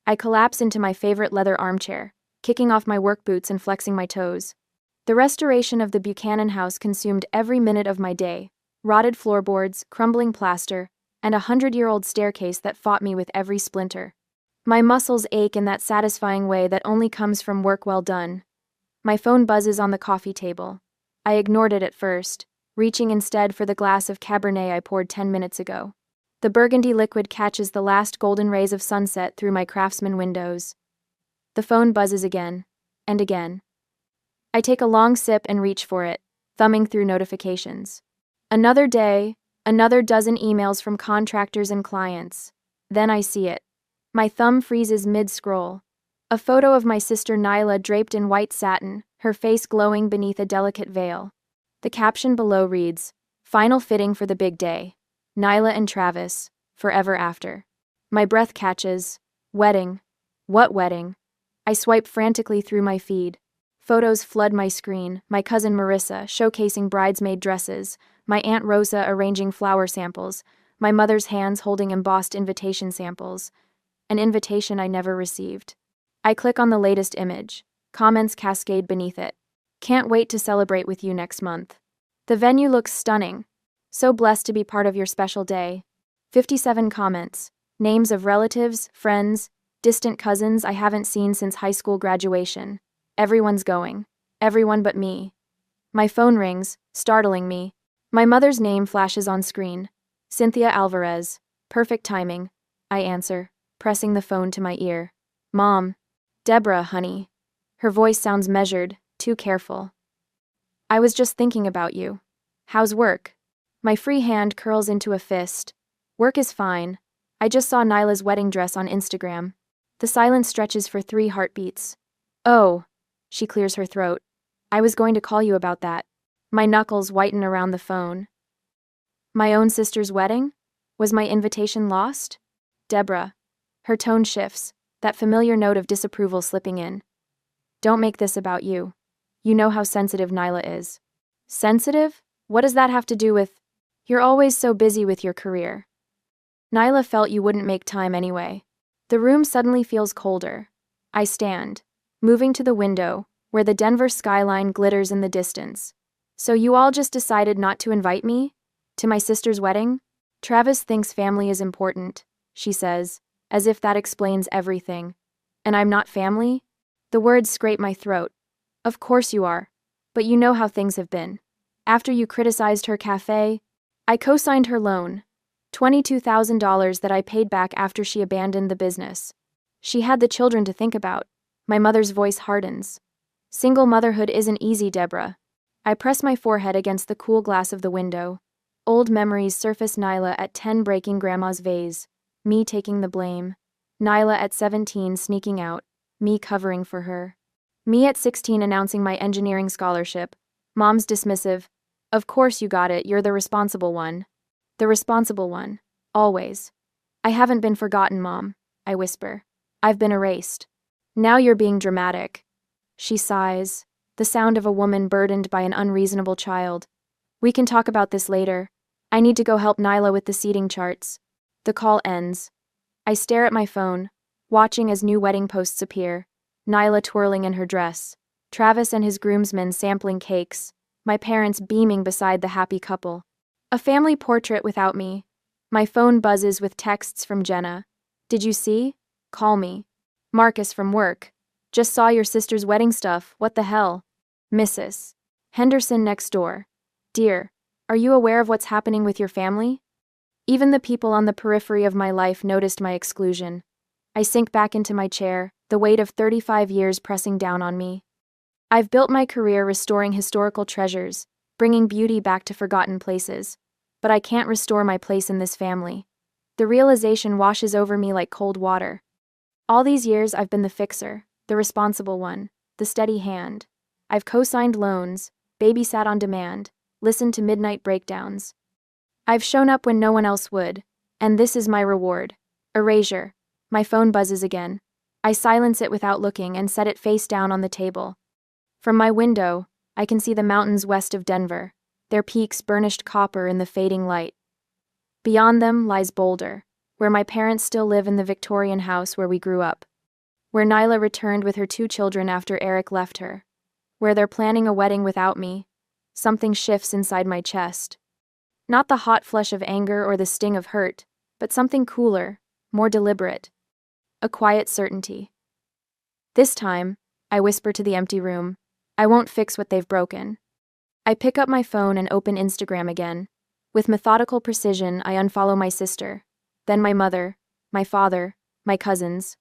I collapse into my favorite leather armchair, kicking off my work boots and flexing my toes. The restoration of the Buchanan house consumed every minute of my day. Rotted floorboards, crumbling plaster, and a 100-year-old staircase that fought me with every splinter. My muscles ache in that satisfying way that only comes from work well done. My phone buzzes on the coffee table. I ignored it at first, reaching instead for the glass of Cabernet I poured 10 minutes ago. The burgundy liquid catches the last golden rays of sunset through my Craftsman windows. The phone buzzes again, and again. I take a long sip and reach for it, thumbing through notifications. Another day, another dozen emails from contractors and clients. Then I see it. My thumb freezes mid-scroll. A photo of my sister Nyla draped in white satin, her face glowing beneath a delicate veil. The caption below reads, "Final fitting for the big day. Nyla and Travis, forever after." My breath catches. Wedding. What wedding? I swipe frantically through my feed. Photos flood my screen, my cousin Marissa showcasing bridesmaid dresses, my Aunt Rosa arranging flower samples, my mother's hands holding embossed invitation samples. An invitation I never received. I click on the latest image. Comments cascade beneath it. Can't wait to celebrate with you next month. The venue looks stunning. So blessed to be part of your special day. 57 comments. Names of relatives, friends, distant cousins I haven't seen since high school graduation. Everyone's going. Everyone but me. My phone rings, startling me. My mother's name flashes on screen. Cynthia Alvarez. Perfect timing. I answer, pressing the phone to my ear. Mom. Deborah, honey. Her voice sounds measured, too careful. I was just thinking about you. How's work? My free hand curls into a fist. Work is fine. I just saw Nyla's wedding dress on Instagram. The silence stretches for 3 heartbeats. Oh, she clears her throat. I was going to call you about that. My knuckles whiten around the phone. My own sister's wedding? Was my invitation lost? Deborah. Her tone shifts, that familiar note of disapproval slipping in. Don't make this about you. You know how sensitive Nyla is. Sensitive? What does that have to do with... You're always so busy with your career. Nyla felt you wouldn't make time anyway. The room suddenly feels colder. I stand, moving to the window, where the Denver skyline glitters in the distance. So you all just decided not to invite me? To my sister's wedding? Travis thinks family is important, she says, as if that explains everything. And I'm not family? The words scrape my throat. Of course you are. But you know how things have been. After you criticized her cafe, I co-signed her loan. $22,000 that I paid back after she abandoned the business. She had the children to think about. My mother's voice hardens. Single motherhood isn't easy, Deborah. I press my forehead against the cool glass of the window. Old memories surface. Nyla at 10 breaking grandma's vase. Me taking the blame. Nyla at 17 sneaking out. Me covering for her. Me at 16 announcing my engineering scholarship. Mom's dismissive. Of course you got it, you're the responsible one. The responsible one. Always. I haven't been forgotten, Mom, I whisper. I've been erased. Now you're being dramatic. She sighs, the sound of a woman burdened by an unreasonable child. We can talk about this later. I need to go help Nyla with the seating charts. The call ends. I stare at my phone, watching as new wedding posts appear. Nyla twirling in her dress. Travis and his groomsmen sampling cakes. My parents beaming beside the happy couple. A family portrait without me. My phone buzzes with texts from Jenna. Did you see? Call me. Marcus from work. Just saw your sister's wedding stuff, what the hell? Mrs. Henderson next door. Dear, are you aware of what's happening with your family? Even the people on the periphery of my life noticed my exclusion. I sink back into my chair, the weight of 35 years pressing down on me. I've built my career restoring historical treasures, bringing beauty back to forgotten places. But I can't restore my place in this family. The realization washes over me like cold water. All these years I've been the fixer, the responsible one, the steady hand. I've co-signed loans, babysat on demand, listened to midnight breakdowns. I've shown up when no one else would, and this is my reward. Erasure. My phone buzzes again. I silence it without looking and set it face down on the table. From my window, I can see the mountains west of Denver, their peaks burnished copper in the fading light. Beyond them lies Boulder, where my parents still live in the Victorian house where we grew up. where Nyla returned with her 2 children after Eric left her, where they're planning a wedding without me. Something shifts inside my chest. Not the hot flush of anger or the sting of hurt, but something cooler, more deliberate. A quiet certainty. This time, I whisper to the empty room, I won't fix what they've broken. I pick up my phone and open Instagram again. With methodical precision, I unfollow my sister, then my mother, my father, my cousins.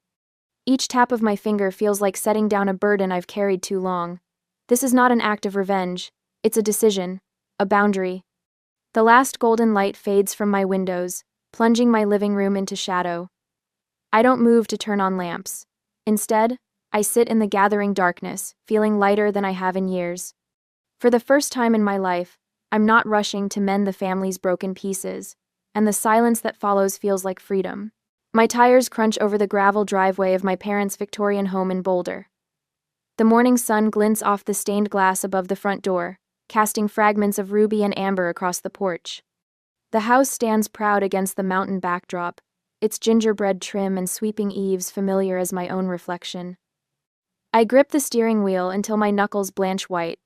Each tap of my finger feels like setting down a burden I've carried too long. This is not an act of revenge, it's a decision, a boundary. The last golden light fades from my windows, plunging my living room into shadow. I don't move to turn on lamps. Instead, I sit in the gathering darkness, feeling lighter than I have in years. For the first time in my life, I'm not rushing to mend the family's broken pieces, and the silence that follows feels like freedom. My tires crunch over the gravel driveway of my parents' Victorian home in Boulder. The morning sun glints off the stained glass above the front door, casting fragments of ruby and amber across the porch. The house stands proud against the mountain backdrop, its gingerbread trim and sweeping eaves familiar as my own reflection. I grip the steering wheel until my knuckles blanch white.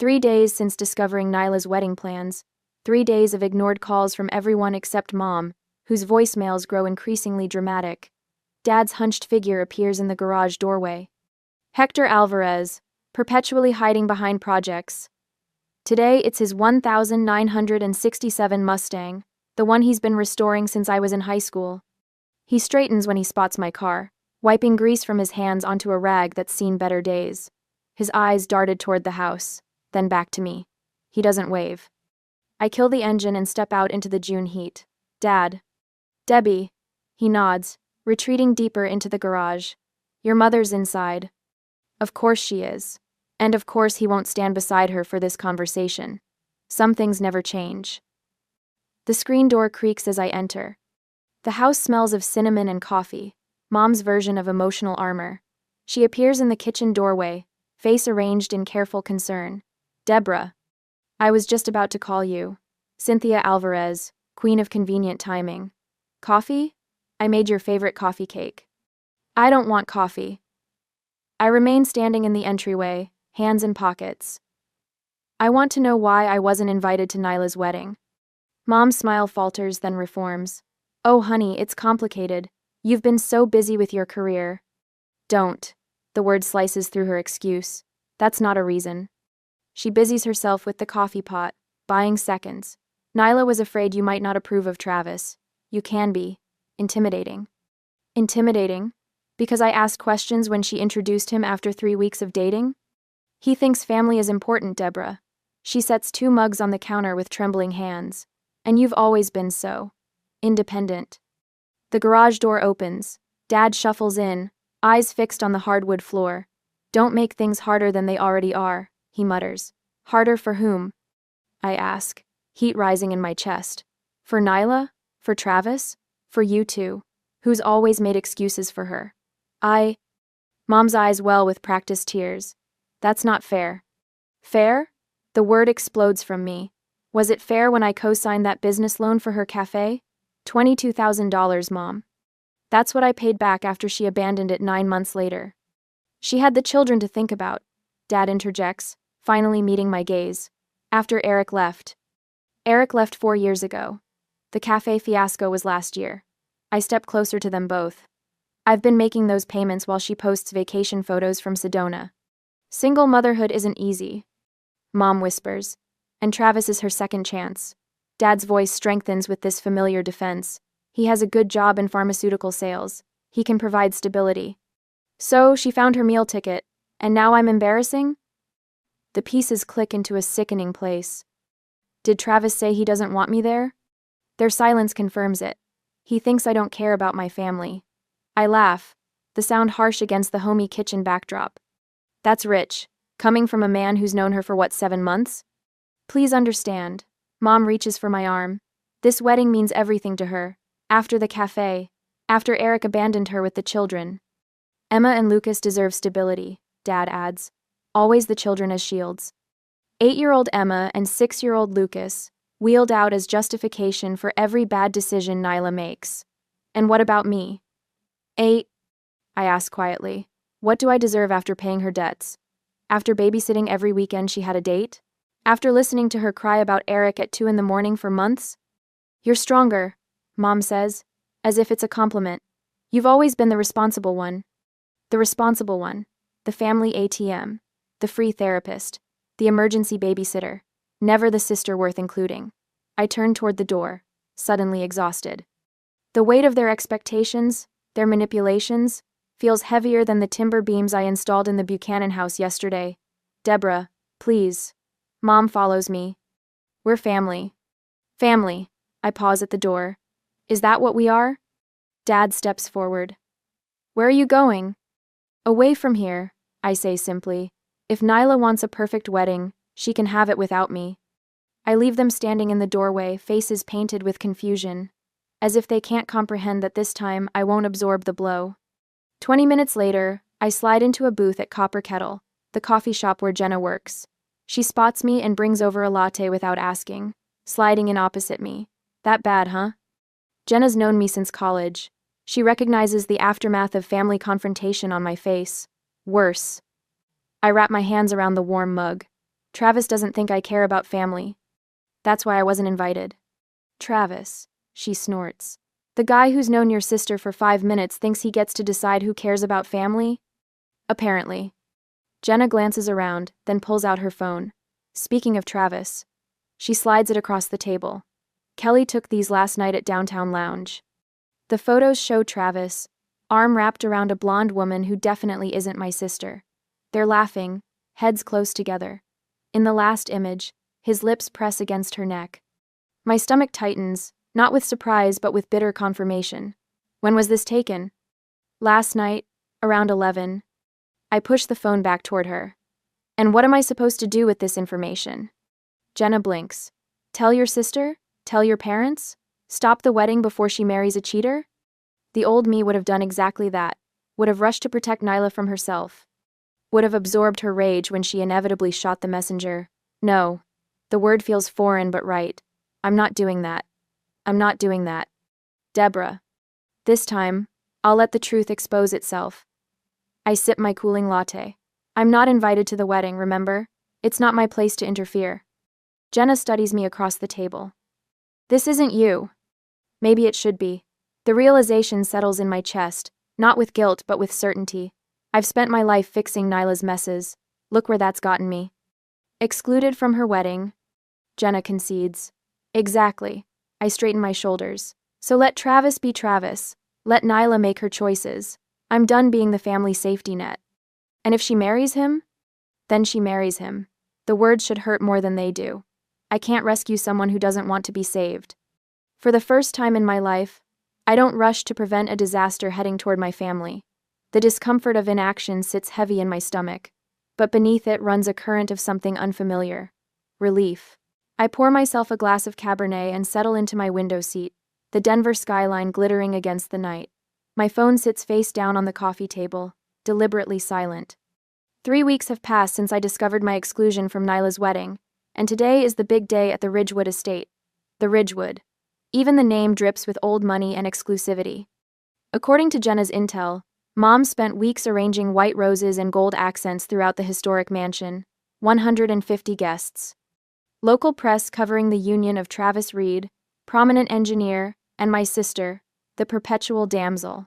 3 days since discovering Nyla's wedding plans, 3 days of ignored calls from everyone except Mom, whose voicemails grow increasingly dramatic. Dad's hunched figure appears in the garage doorway. Hector Alvarez, perpetually hiding behind projects. Today it's his 1967 Mustang, the one he's been restoring since I was in high school. He straightens when he spots my car, wiping grease from his hands onto a rag that's seen better days. His eyes darted toward the house, then back to me. He doesn't wave. I kill the engine and step out into the June heat. Dad. Debbie. He nods, retreating deeper into the garage. Your mother's inside. Of course she is. And of course he won't stand beside her for this conversation. Some things never change. The screen door creaks as I enter. The house smells of cinnamon and coffee, Mom's version of emotional armor. She appears in the kitchen doorway, face arranged in careful concern. Deborah. I was just about to call you. Cynthia Alvarez, queen of convenient timing. Coffee? I made your favorite coffee cake. I don't want coffee. I remain standing in the entryway, hands in pockets. I want to know why I wasn't invited to Nyla's wedding. Mom's smile falters, then reforms. Oh, honey, it's complicated. You've been so busy with your career. Don't. The word slices through her excuse. That's not a reason. She busies herself with the coffee pot, buying seconds. Nyla was afraid you might not approve of Travis. You can be. Intimidating. Intimidating? Because I asked questions when she introduced him after 3 weeks of dating? He thinks family is important, Deborah. She sets 2 mugs on the counter with trembling hands. And you've always been so. Independent. The garage door opens. Dad shuffles in, eyes fixed on the hardwood floor. Don't make things harder than they already are, he mutters. Harder for whom? I ask, heat rising in my chest. For Nyla? For Travis? For you two, who's always made excuses for her. Mom's eyes well with practiced tears. That's not fair. Fair? The word explodes from me. Was it fair when I co-signed that business loan for her cafe? $22,000, Mom. That's what I paid back after she abandoned it 9 months later. She had the children to think about, Dad interjects, finally meeting my gaze. After Eric left. Eric left 4 years ago. The cafe fiasco was last year. I step closer to them both. I've been making those payments while she posts vacation photos from Sedona. Single motherhood isn't easy, Mom whispers, and Travis is her second chance. Dad's voice strengthens with this familiar defense. He has a good job in pharmaceutical sales. He can provide stability. So, she found her meal ticket, and now I'm embarrassing? The pieces click into a sickening place. Did Travis say he doesn't want me there? Their silence confirms it. He thinks I don't care about my family. I laugh, the sound harsh against the homey kitchen backdrop. That's rich, coming from a man who's known her for 7 months? Please understand. Mom reaches for my arm. This wedding means everything to her. After the cafe. After Eric abandoned her with the children. Emma and Lucas deserve stability, Dad adds. Always the children as shields. 8-year-old Emma and 6-year-old Lucas, wheeled out as justification for every bad decision Nyla makes. And what about me? I ask quietly. What do I deserve after paying her debts? After babysitting every weekend she had a date? After listening to her cry about Eric at 2 in the morning for months? You're stronger, Mom says, as if it's a compliment. You've always been the responsible one. The responsible one. The family ATM. The free therapist. The emergency babysitter. Never the sister worth including. I turn toward the door, suddenly exhausted. The weight of their expectations, their manipulations, feels heavier than the timber beams I installed in the Buchanan house yesterday. Deborah, please. Mom follows me. We're family. Family. I pause at the door. Is that what we are? Dad steps forward. Where are you going? Away from here, I say simply. If Nyla wants a perfect wedding, she can have it without me. I leave them standing in the doorway, faces painted with confusion, as if they can't comprehend that this time I won't absorb the blow. 20 minutes later, I slide into a booth at Copper Kettle, the coffee shop where Jenna works. She spots me and brings over a latte without asking, sliding in opposite me. That bad, huh? Jenna's known me since college. She recognizes the aftermath of family confrontation on my face. Worse. I wrap my hands around the warm mug. Travis doesn't think I care about family. That's why I wasn't invited. Travis, she snorts. The guy who's known your sister for 5 minutes thinks he gets to decide who cares about family? Apparently. Jenna glances around, then pulls out her phone. Speaking of Travis. She slides it across the table. Kelly took these last night at Downtown Lounge. The photos show Travis, arm wrapped around a blonde woman who definitely isn't my sister. They're laughing, heads close together. In the last image, his lips press against her neck. My stomach tightens, not with surprise but with bitter confirmation. When was this taken? Last night, around 11. I push the phone back toward her. And what am I supposed to do with this information? Jenna blinks. Tell your sister? Tell your parents? Stop the wedding before she marries a cheater? The old me would have done exactly that, would have rushed to protect Nyla from herself, would have absorbed her rage when she inevitably shot the messenger. No. The word feels foreign but right. I'm not doing that. I'm not doing that. Deborah. This time, I'll let the truth expose itself. I sip my cooling latte. I'm not invited to the wedding, remember? It's not my place to interfere. Jenna studies me across the table. This isn't you. Maybe it should be. The realization settles in my chest, not with guilt but with certainty. I've spent my life fixing Nyla's messes. Look where that's gotten me. Excluded from her wedding. Jenna concedes. Exactly. I straighten my shoulders. So let Travis be Travis. Let Nyla make her choices. I'm done being the family safety net. And if she marries him? Then she marries him. The words should hurt more than they do. I can't rescue someone who doesn't want to be saved. For the first time in my life, I don't rush to prevent a disaster heading toward my family. The discomfort of inaction sits heavy in my stomach, but beneath it runs a current of something unfamiliar. Relief. I pour myself a glass of Cabernet and settle into my window seat, the Denver skyline glittering against the night. My phone sits face down on the coffee table, deliberately silent. 3 weeks have passed since I discovered my exclusion from Nyla's wedding, and today is the big day at the Ridgewood estate. The Ridgewood. Even the name drips with old money and exclusivity. According to Jenna's intel, Mom spent weeks arranging white roses and gold accents throughout the historic mansion. 150 guests. Local press covering the union of Travis Reed, prominent engineer, and my sister, the perpetual damsel.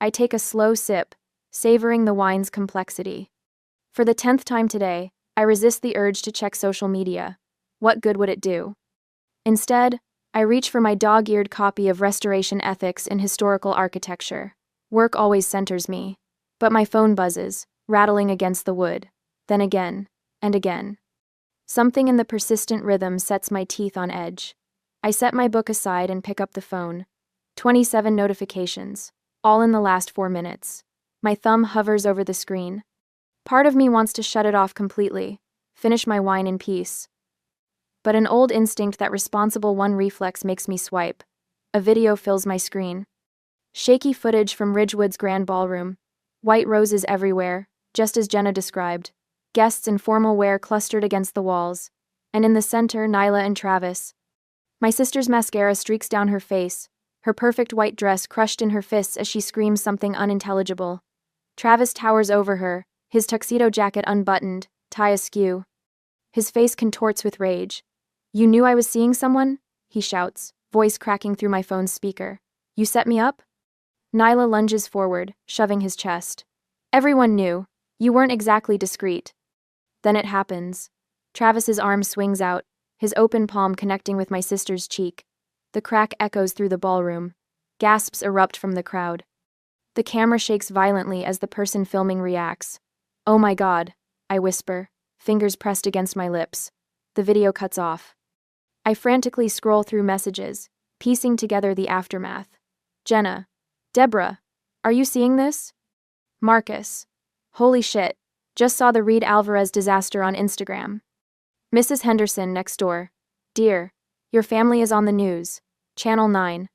I take a slow sip, savoring the wine's complexity. For the 10th time today, I resist the urge to check social media. What good would it do? Instead, I reach for my dog-eared copy of Restoration Ethics in Historical Architecture. Work always centers me. But my phone buzzes, rattling against the wood. Then again, and again. Something in the persistent rhythm sets my teeth on edge. I set my book aside and pick up the phone. 27 notifications, all in the last 4 minutes. My thumb hovers over the screen. Part of me wants to shut it off completely, finish my wine in peace. But an old instinct, that responsible one reflex, makes me swipe. A video fills my screen. Shaky footage from Ridgewood's grand ballroom. White roses everywhere, just as Jenna described. Guests in formal wear clustered against the walls. And in the center, Nyla and Travis. My sister's mascara streaks down her face, her perfect white dress crushed in her fists as she screams something unintelligible. Travis towers over her, his tuxedo jacket unbuttoned, tie askew. His face contorts with rage. "You knew I was seeing someone?" he shouts, voice cracking through my phone's speaker. "You set me up?" Nyla lunges forward, shoving his chest. "Everyone knew. You weren't exactly discreet." Then it happens. Travis's arm swings out, his open palm connecting with my sister's cheek. The crack echoes through the ballroom. Gasps erupt from the crowd. The camera shakes violently as the person filming reacts. "Oh my God," I whisper, fingers pressed against my lips. The video cuts off. I frantically scroll through messages, piecing together the aftermath. Jenna. Deborah. Are you seeing this? Marcus. Holy shit. Just saw the Reed Alvarez disaster on Instagram. Mrs. Henderson next door. Dear. Your family is on the news. Channel 9.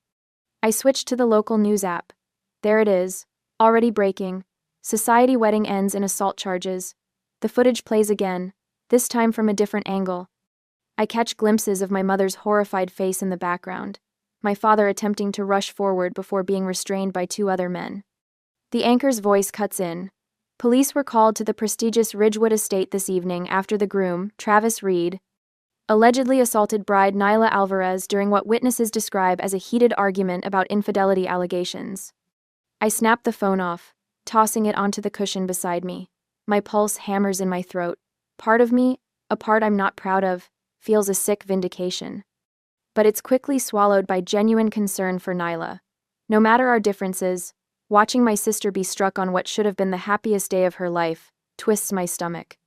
I switched to the local news app. There it is. Already breaking. Society wedding ends in assault charges. The footage plays again, this time from a different angle. I catch glimpses of my mother's horrified face in the background, my father attempting to rush forward before being restrained by two other men. The anchor's voice cuts in. Police were called to the prestigious Ridgewood estate this evening after the groom, Travis Reed, allegedly assaulted bride Nyla Alvarez during what witnesses describe as a heated argument about infidelity allegations. I snap the phone off, tossing it onto the cushion beside me. My pulse hammers in my throat. Part of me, a part I'm not proud of, feels a sick vindication. But it's quickly swallowed by genuine concern for Nyla. No matter our differences, watching my sister be struck on what should have been the happiest day of her life twists my stomach.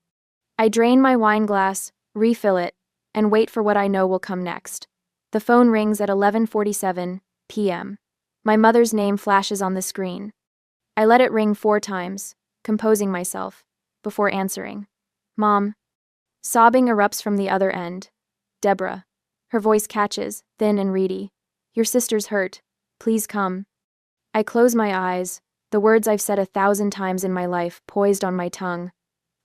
I drain my wine glass, refill it, and wait for what I know will come next. The phone rings at 11:47 p.m. My mother's name flashes on the screen. I let it ring 4 times, composing myself, before answering. "Mom." Sobbing erupts from the other end. "Deborah." Her voice catches, thin and reedy. "Your sister's hurt. Please come." I close my eyes, the words I've said 1,000 times in my life poised on my tongue.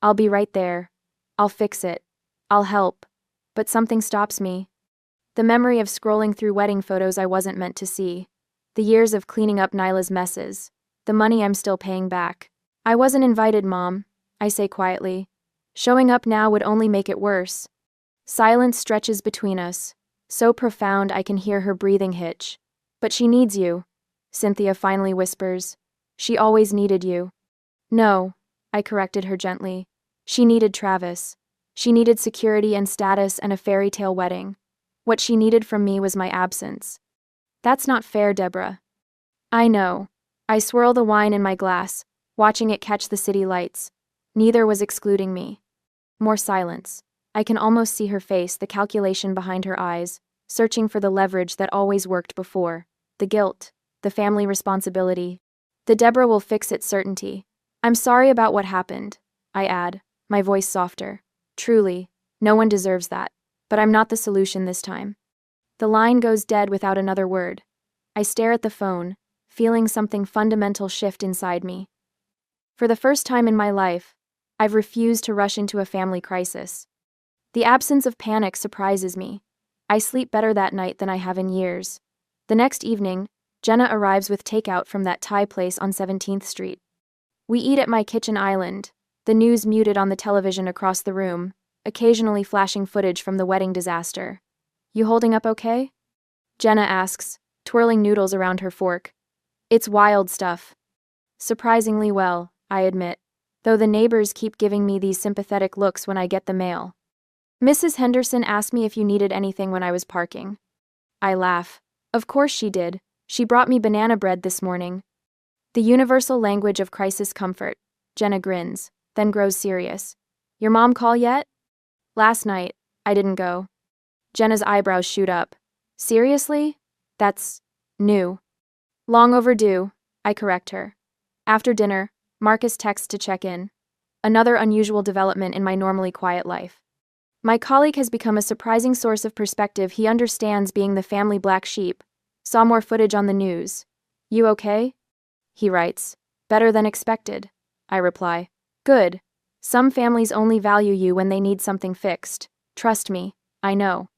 "I'll be right there. I'll fix it. I'll help." But something stops me. The memory of scrolling through wedding photos I wasn't meant to see. The years of cleaning up Nyla's messes. The money I'm still paying back. "I wasn't invited, Mom," I say quietly. "Showing up now would only make it worse." Silence stretches between us, so profound I can hear her breathing hitch. "But she needs you," Cynthia finally whispers. "She always needed you." "No," I corrected her gently. "She needed Travis. She needed security and status and a fairy tale wedding. What she needed from me was my absence." "That's not fair, Deborah." "I know." I swirl the wine in my glass, watching it catch the city lights. Neither was excluding me. More silence. I can almost see her face, the calculation behind her eyes, searching for the leverage that always worked before. The guilt, the family responsibility, the Deborah will fix it certainty. "I'm sorry about what happened," I add, my voice softer. "Truly, no one deserves that. But I'm not the solution this time." The line goes dead without another word. I stare at the phone, feeling something fundamental shift inside me. For the first time in my life, I've refused to rush into a family crisis. The absence of panic surprises me. I sleep better that night than I have in years. The next evening, Jenna arrives with takeout from that Thai place on 17th Street. We eat at my kitchen island, the news muted on the television across the room, occasionally flashing footage from the wedding disaster. "You holding up okay?" Jenna asks, twirling noodles around her fork. "It's wild stuff." "Surprisingly well," I admit, though the neighbors keep giving me these sympathetic looks when I get the mail. "Mrs. Henderson asked me if you needed anything when I was parking." I laugh. "Of course she did. She brought me banana bread this morning." The universal language of crisis comfort. Jenna grins, then grows serious. "Your mom call yet?" "Last night. I didn't go." Jenna's eyebrows shoot up. "Seriously? That's new." "Long overdue," I correct her. After dinner, Marcus texts to check in. Another unusual development in my normally quiet life. My colleague has become a surprising source of perspective. He understands being the family black sheep. "Saw more footage on the news. You okay?" He writes. "Better than expected." I reply. "Good. Some families only value you when they need something fixed. Trust me, I know."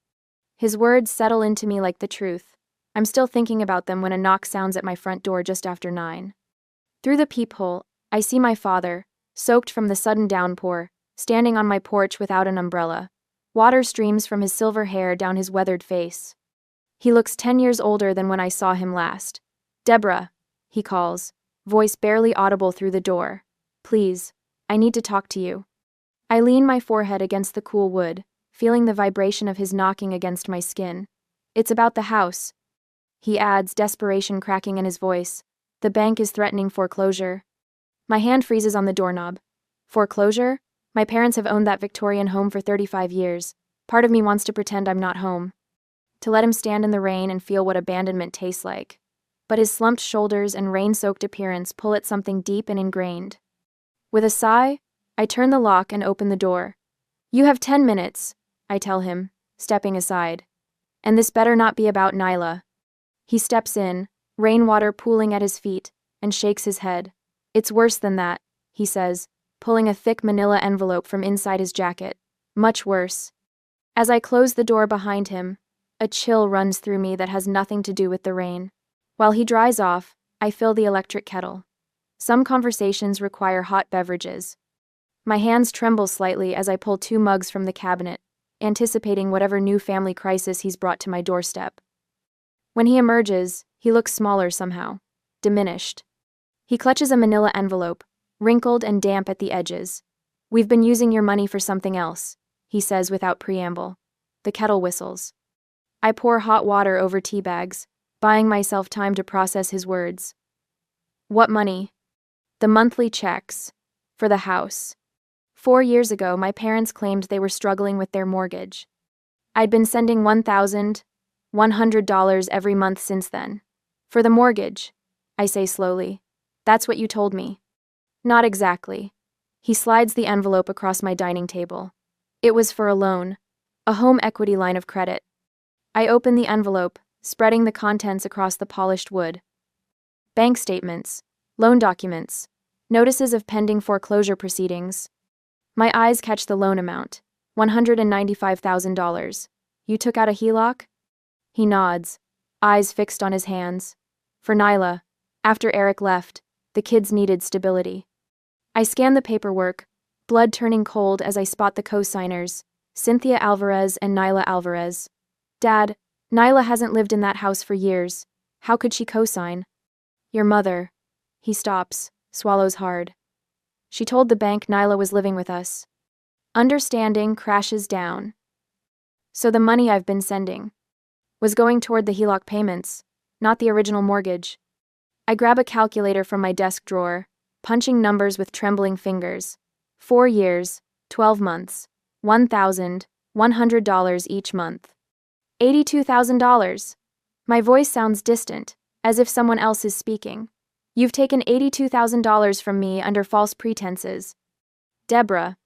His words settle into me like the truth. I'm still thinking about them when a knock sounds at my front door just after 9. Through the peephole, I see my father, soaked from the sudden downpour, standing on my porch without an umbrella. Water streams from his silver hair down his weathered face. He looks 10 years older than when I saw him last. "Deborah," he calls, voice barely audible through the door. "Please, I need to talk to you." I lean my forehead against the cool wood, feeling the vibration of his knocking against my skin. "It's about the house," he adds, desperation cracking in his voice. "The bank is threatening foreclosure." My hand freezes on the doorknob. Foreclosure? My parents have owned that Victorian home for 35 years. Part of me wants to pretend I'm not home, to let him stand in the rain and feel what abandonment tastes like. But his slumped shoulders and rain-soaked appearance pull at something deep and ingrained. With a sigh, I turn the lock and open the door. "You have 10 minutes, I tell him, stepping aside. "And this better not be about Nyla." He steps in, rainwater pooling at his feet, and shakes his head. "It's worse than that," he says, pulling a thick manila envelope from inside his jacket. "Much worse." As I close the door behind him, a chill runs through me that has nothing to do with the rain. While he dries off, I fill the electric kettle. Some conversations require hot beverages. My hands tremble slightly as I pull 2 mugs from the cabinet, anticipating whatever new family crisis he's brought to my doorstep. When he emerges, he looks smaller somehow, diminished. He clutches a manila envelope, wrinkled and damp at the edges. "We've been using your money for something else," he says without preamble. The kettle whistles. I pour hot water over tea bags, buying myself time to process his words. "What money?" "The monthly checks. For the house. 4 years ago, my parents claimed they were struggling with their mortgage. I'd been sending $1,100 every month since then. For the mortgage," I say slowly. "That's what you told me." "Not exactly." He slides the envelope across my dining table. "It was for a loan. A home equity line of credit." I open the envelope, spreading the contents across the polished wood. Bank statements, loan documents, notices of pending foreclosure proceedings. My eyes catch the loan amount, $195,000. "You took out a HELOC?" He nods, eyes fixed on his hands. "For Nyla. After Eric left, the kids needed stability." I scan the paperwork, blood turning cold as I spot the co-signers, Cynthia Alvarez and Nyla Alvarez. "Dad, Nyla hasn't lived in that house for years. How could she co-sign?" "Your mother." He stops, swallows hard. "She told the bank Nyla was living with us." Understanding crashes down. So the money I've been sending was going toward the HELOC payments, not the original mortgage. I grab a calculator from my desk drawer, punching numbers with trembling fingers. 4 years, 12 months, $1,100 each month. $82,000. My voice sounds distant, as if someone else is speaking. "You've taken $82,000 from me under false pretenses." "Deborah,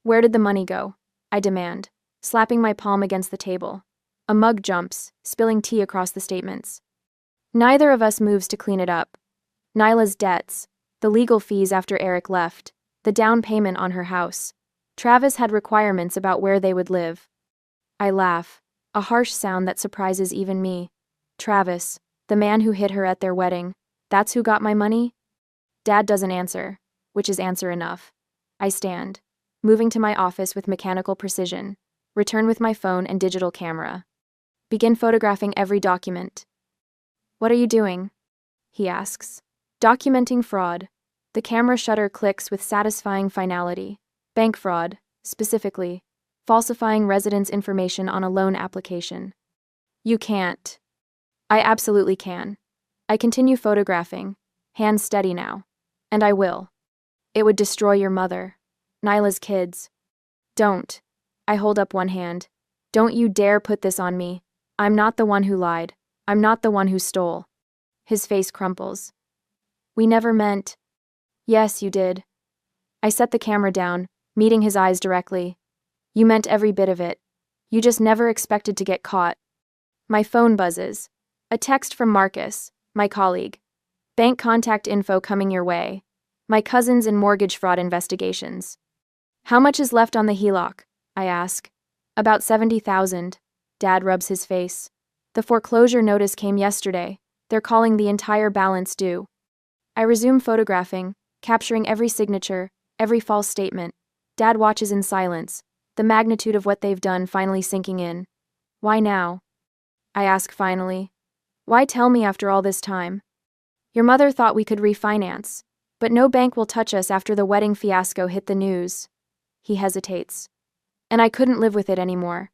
where did the money go?" I demand, slapping my palm against the table. A mug jumps, spilling tea across the statements. Neither of us moves to clean it up. Nyla's debts, the legal fees after Eric left, the down payment on her house. Travis had requirements about where they would live. I laugh, a harsh sound that surprises even me. Travis, the man who hit her at their wedding, that's who got my money? Dad doesn't answer, which is answer enough. I stand, moving to my office with mechanical precision, return with my phone and digital camera. Begin photographing every document. "What are you doing?" he asks. "Documenting fraud." The camera shutter clicks with satisfying finality. Bank fraud, specifically, falsifying residents' information on a loan application. "You can't." I absolutely can. I continue photographing, hands steady now. And I will. "It would destroy your mother. Nyla's kids." "Don't." I hold up one hand. "Don't you dare put this on me. I'm not the one who lied. I'm not the one who stole." His face crumples. "We never meant." "Yes, you did." I set the camera down, meeting his eyes directly. "You meant every bit of it. You just never expected to get caught." My phone buzzes. A text from Marcus, my colleague. "Bank contact info coming your way. My cousin's in mortgage fraud investigations." "How much is left on the HELOC?" I ask. "About 70,000. Dad rubs his face. "The foreclosure notice came yesterday. They're calling the entire balance due." I resume photographing, capturing every signature, every false statement. Dad watches in silence, the magnitude of what they've done finally sinking in. Why now? I ask finally. Why tell me after all this time? Your mother thought we could refinance, but no bank will touch us after the wedding fiasco hit the news. He hesitates. And I couldn't live with it anymore.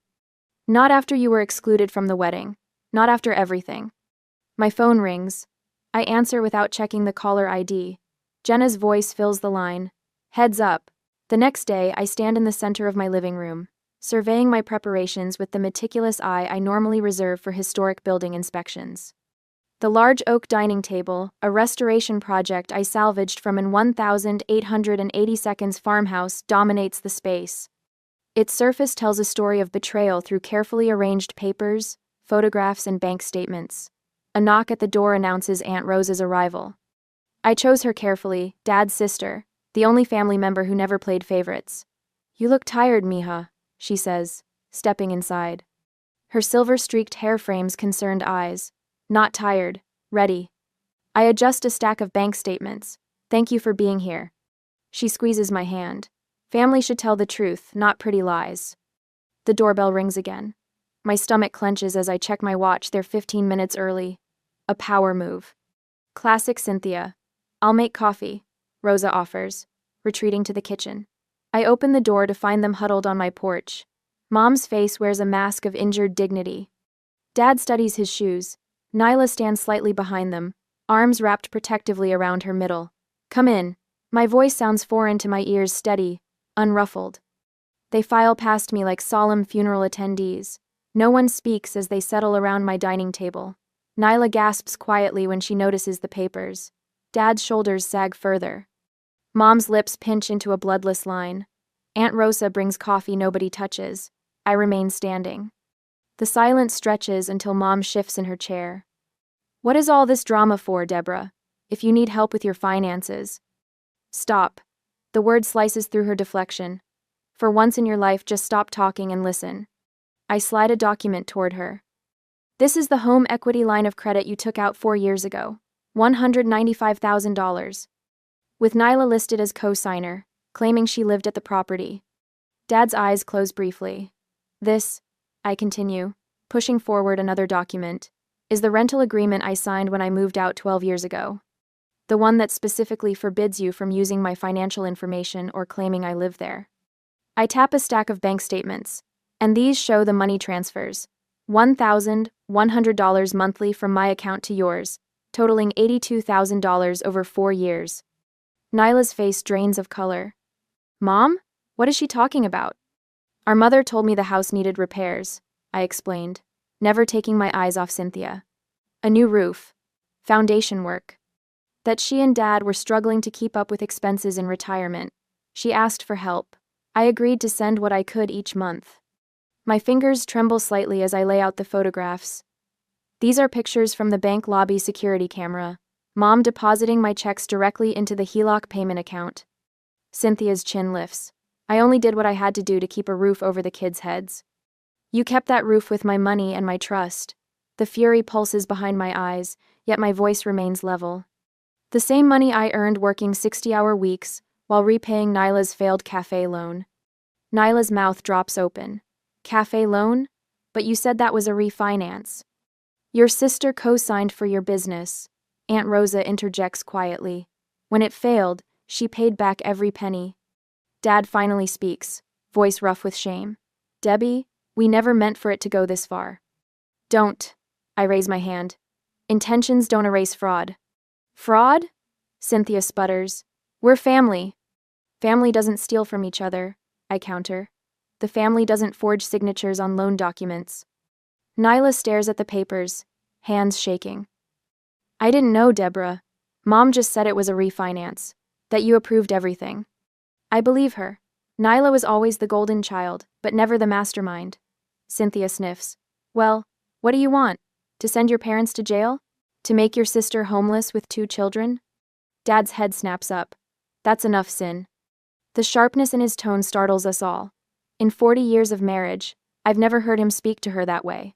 Not after you were excluded from the wedding. Not after everything. My phone rings. I answer without checking the caller ID. Jenna's voice fills the line. Heads up. The next day, I stand in the center of my living room, surveying my preparations with the meticulous eye I normally reserve for historic building inspections. The large oak dining table, a restoration project I salvaged from an 1,882 farmhouse, dominates the space. Its surface tells a story of betrayal through carefully arranged papers, photographs, and bank statements. A knock at the door announces Aunt Rosa's arrival. I chose her carefully, Dad's sister, the only family member who never played favorites. You look tired, mija, she says, stepping inside. Her silver-streaked hair frames concerned eyes. Not tired, ready. I adjust a stack of bank statements. Thank you for being here. She squeezes my hand. Family should tell the truth, not pretty lies. The doorbell rings again. My stomach clenches as I check my watch. They're 15 minutes early. A power move. Classic Cynthia. I'll make coffee, Rosa offers, retreating to the kitchen. I open the door to find them huddled on my porch. Mom's face wears a mask of injured dignity. Dad studies his shoes. Nyla stands slightly behind them, arms wrapped protectively around her middle. Come in. My voice sounds foreign to my ears, steady, unruffled. They file past me like solemn funeral attendees. No one speaks as they settle around my dining table. Nyla gasps quietly when she notices the papers. Dad's shoulders sag further. Mom's lips pinch into a bloodless line. Aunt Rosa brings coffee nobody touches. I remain standing. The silence stretches until Mom shifts in her chair. What is all this drama for, Deborah? If you need help with your finances. Stop. The word slices through her deflection. For once in your life, just stop talking and listen. I slide a document toward her. This is the home equity line of credit you took out 4 years ago. $195,000. With Nyla listed as co-signer, claiming she lived at the property. Dad's eyes close briefly. This, I continue, pushing forward another document, is the rental agreement I signed when I moved out 12 years ago. The one that specifically forbids you from using my financial information or claiming I live there. I tap a stack of bank statements, and these show the money transfers. $1,100 monthly from my account to yours, totaling $82,000 over 4 years. Nyla's face drains of color. Mom? What is she talking about? Our mother told me the house needed repairs, I explained, never taking my eyes off Cynthia. A new roof. Foundation work. That she and Dad were struggling to keep up with expenses in retirement. She asked for help. I agreed to send what I could each month. My fingers tremble slightly as I lay out the photographs. These are pictures from the bank lobby security camera. Mom depositing my checks directly into the HELOC payment account. Cynthia's chin lifts. I only did what I had to do to keep a roof over the kids' heads. You kept that roof with my money and my trust. The fury pulses behind my eyes, yet my voice remains level. The same money I earned working 60-hour weeks while repaying Nyla's failed cafe loan. Nyla's mouth drops open. Cafe loan? But you said that was a refinance. Your sister co-signed for your business, Aunt Rosa interjects quietly. When it failed, she paid back every penny. Dad finally speaks, voice rough with shame. Debbie, we never meant for it to go this far. Don't. I raise my hand. Intentions don't erase fraud. Fraud? Cynthia sputters. We're family. Family doesn't steal from each other, I counter. The family doesn't forge signatures on loan documents. Nyla stares at the papers, hands shaking. I didn't know, Deborah. Mom just said it was a refinance, that you approved everything. I believe her. Nyla was always the golden child, but never the mastermind. Cynthia sniffs. Well, what do you want? To send your parents to jail? To make your sister homeless with 2 children? Dad's head snaps up. That's enough, Sin. The sharpness in his tone startles us all. In 40 years of marriage, I've never heard him speak to her that way.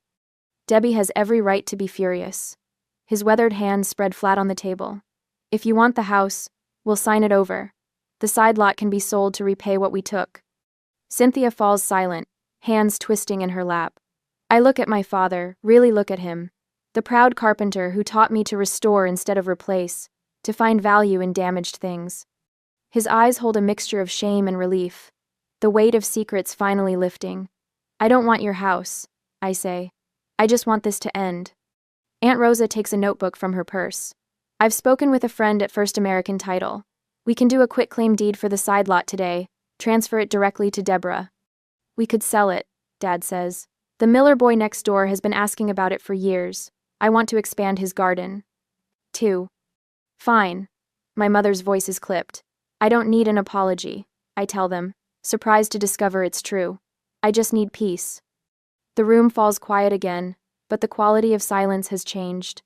Debbie has every right to be furious. His weathered hands spread flat on the table. If you want the house, We'll sign it over. The side lot can be sold to repay what we took. Cynthia falls silent, hands twisting in her lap. I look at my father, really look at him. The proud carpenter who taught me to restore instead of replace, to find value in damaged things. His eyes hold a mixture of shame and relief, the weight of secrets finally lifting. I don't want your house, I say. I just want this to end. Aunt Rosa takes a notebook from her purse. I've spoken with a friend at First American Title. We can do a quitclaim deed for the side lot today, transfer it directly to Deborah. We could sell it, Dad says. The Miller boy next door has been asking about it for years. I want to expand his garden. 2. Fine. My mother's voice is clipped. I don't need an apology, I tell them, surprised to discover it's true. I just need peace. The room falls quiet again, but the quality of silence has changed.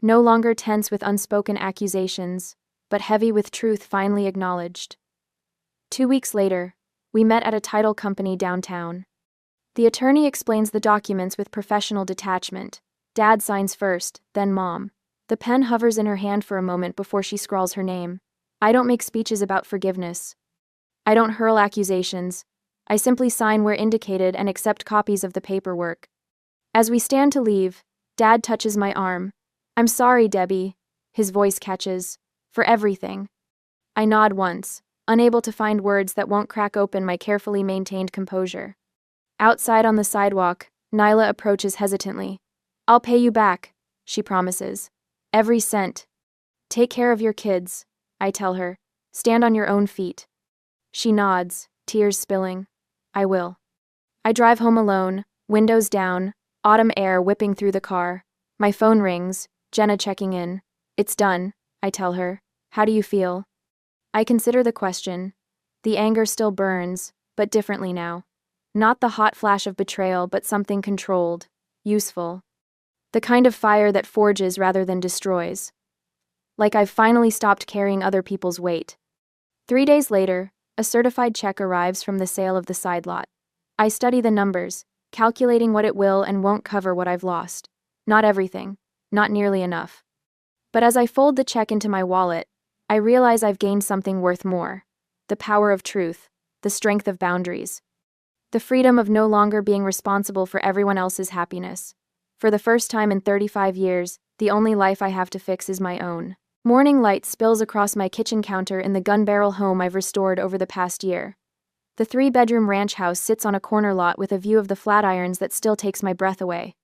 No longer tense with unspoken accusations, but heavy with truth finally acknowledged. 2 weeks later, we met at a title company downtown. The attorney explains the documents with professional detachment. Dad signs first, then Mom. The pen hovers in her hand for a moment before she scrawls her name. I don't make speeches about forgiveness. I don't hurl accusations. I simply sign where indicated and accept copies of the paperwork. As we stand to leave, Dad touches my arm. I'm sorry, Debbie, his voice catches, for everything. I nod once, unable to find words that won't crack open my carefully maintained composure. Outside on the sidewalk, Nyla approaches hesitantly. I'll pay you back, she promises. Every cent. Take care of your kids, I tell her. Stand on your own feet. She nods, tears spilling. I will. I drive home alone, windows down, autumn air whipping through the car. My phone rings, Jenna checking in. It's done, I tell her. How do you feel? I consider the question. The anger still burns, but differently now. Not the hot flash of betrayal, but something controlled, useful. The kind of fire that forges rather than destroys. Like I've finally stopped carrying other people's weight. 3 days later, a certified check arrives from the sale of the side lot. I study the numbers, calculating what it will and won't cover what I've lost. Not everything, not nearly enough. But as I fold the check into my wallet, I realize I've gained something worth more. The power of truth, the strength of boundaries. The freedom of no longer being responsible for everyone else's happiness. For the first time in 35 years, the only life I have to fix is my own. Morning light spills across my kitchen counter in the gun-barrel home I've restored over the past year. The 3-bedroom ranch house sits on a corner lot with a view of the flatirons that still takes my breath away.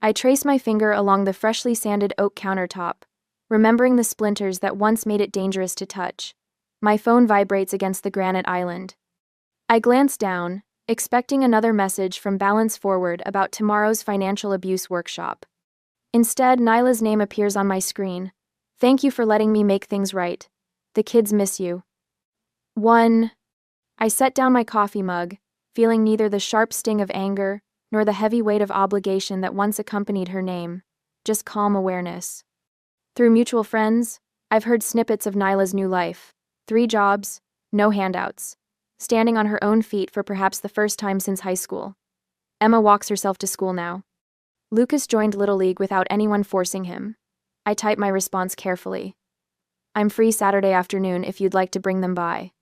I trace my finger along the freshly sanded oak countertop, remembering the splinters that once made it dangerous to touch. My phone vibrates against the granite island. I glance down, expecting another message from Balance Forward about tomorrow's financial abuse workshop. Instead, Nyla's name appears on my screen. Thank you for letting me make things right. The kids miss you. 1. I set down my coffee mug, feeling neither the sharp sting of anger nor the heavy weight of obligation that once accompanied her name, just calm awareness. Through mutual friends, I've heard snippets of Nyla's new life. 3 jobs, no handouts. Standing on her own feet for perhaps the first time since high school. Emma walks herself to school now. Lucas joined Little League without anyone forcing him. I type my response carefully. I'm free Saturday afternoon if you'd like to bring them by.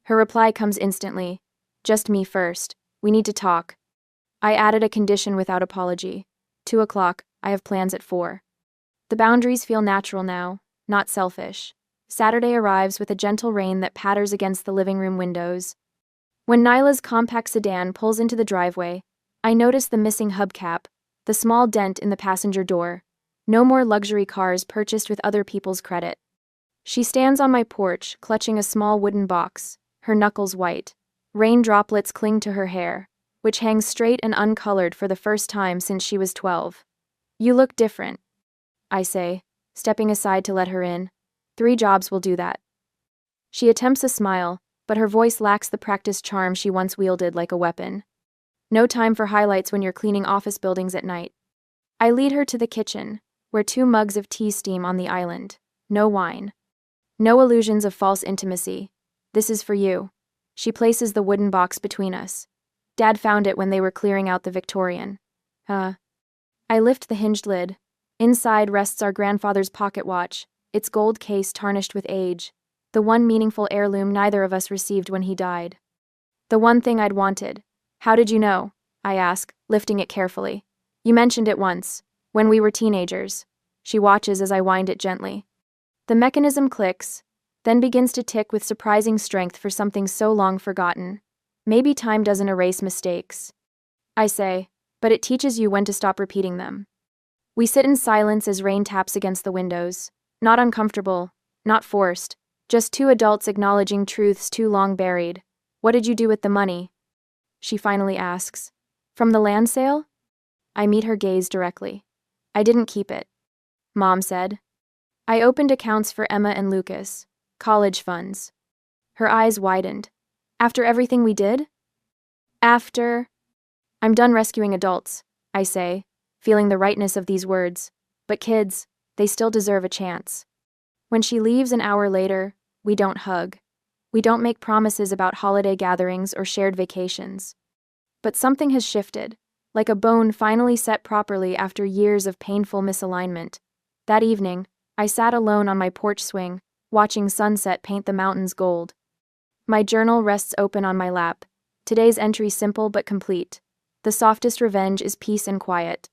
Her reply comes instantly. Just me first. We need to talk. I added a condition without apology. 2 o'clock, I have plans at 4. The boundaries feel natural now, not selfish. Saturday arrives with a gentle rain that patters against the living room windows. When Nyla's compact sedan pulls into the driveway, I notice the missing hubcap, the small dent in the passenger door. No more luxury cars purchased with other people's credit. She stands on my porch, clutching a small wooden box, her knuckles white. Rain droplets cling to her hair, which hangs straight and uncolored for the first time since she was 12. You look different, I say, stepping aside to let her in. 3 jobs will do that. She attempts a smile, but her voice lacks the practiced charm she once wielded like a weapon. No time for highlights when you're cleaning office buildings at night. I lead her to the kitchen, where 2 mugs of tea steam on the island. No wine. No illusions of false intimacy. This is for you. She places the wooden box between us. Dad found it when they were clearing out the Victorian. I lift the hinged lid. Inside rests our grandfather's pocket watch, its gold case tarnished with age. The one meaningful heirloom neither of us received when he died. The one thing I'd wanted. How did you know? I ask, lifting it carefully. You mentioned it once, when we were teenagers. She watches as I wind it gently. The mechanism clicks, then begins to tick with surprising strength for something so long forgotten. Maybe time doesn't erase mistakes, I say, but it teaches you when to stop repeating them. We sit in silence as rain taps against the windows. Not uncomfortable, not forced, just two adults acknowledging truths too long buried. What did you do with the money? She finally asks. From the land sale? I meet her gaze directly. I didn't keep it, Mom said. I opened accounts for Emma and Lucas, college funds. Her eyes widened. After everything we did? I'm done rescuing adults, I say, feeling the rightness of these words. But kids, they still deserve a chance. When she leaves an hour later, we don't hug. We don't make promises about holiday gatherings or shared vacations. But something has shifted, like a bone finally set properly after years of painful misalignment. That evening, I sat alone on my porch swing, watching sunset paint the mountains gold. My journal rests open on my lap, today's entry simple but complete. The softest revenge is peace and quiet.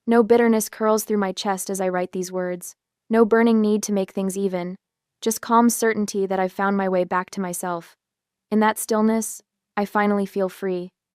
No bitterness curls through my chest as I write these words. No burning need to make things even. Just calm certainty that I've found my way back to myself. In that stillness, I finally feel free.